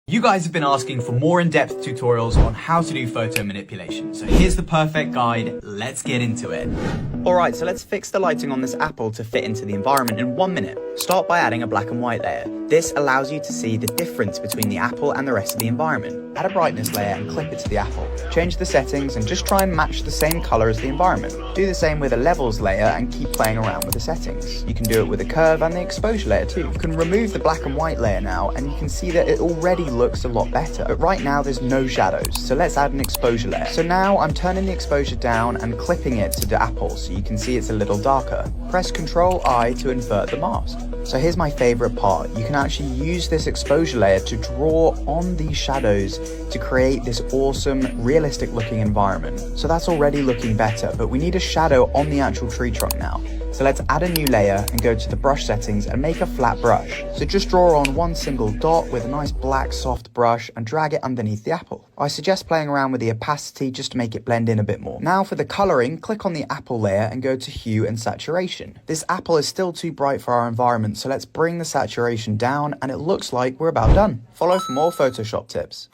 You guys have been asking for more in-depth tutorials on how to do photo manipulation. So here's the perfect guide. Let's get into it. Alright, so let's fix the lighting on this apple to fit into the environment in 1 minute. Start by adding a black and white layer. This allows you to see the difference between the apple and the rest of the environment. Add a brightness layer and clip it to the apple. Change the settings and just try and match the same color as the environment. Do the same with a levels layer and keep playing around with the settings. You can do it with a curve and the exposure layer too. You can remove the black and white layer now and you can see that it already looks a lot better. But right now there's no shadows, so let's add an exposure layer. So now I'm turning the exposure down and clipping it to the apple so you can see it's a little darker. Press Ctrl I to invert the mask. So here's my favorite part. You can actually use this exposure layer to draw on these shadows to create this awesome, realistic looking environment. So that's already looking better, but we need a shadow on the actual tree trunk now. So let's add a new layer and go to the brush settings and make a flat brush. So just draw on one single dot with a nice black soft brush and drag it underneath the apple. I suggest playing around with the opacity just to make it blend in a bit more. Now for the coloring, click on the apple layer and go to hue and saturation. This apple is still too bright for our environment, so let's bring the saturation down and it looks like we're about done. Follow for more Photoshop tips.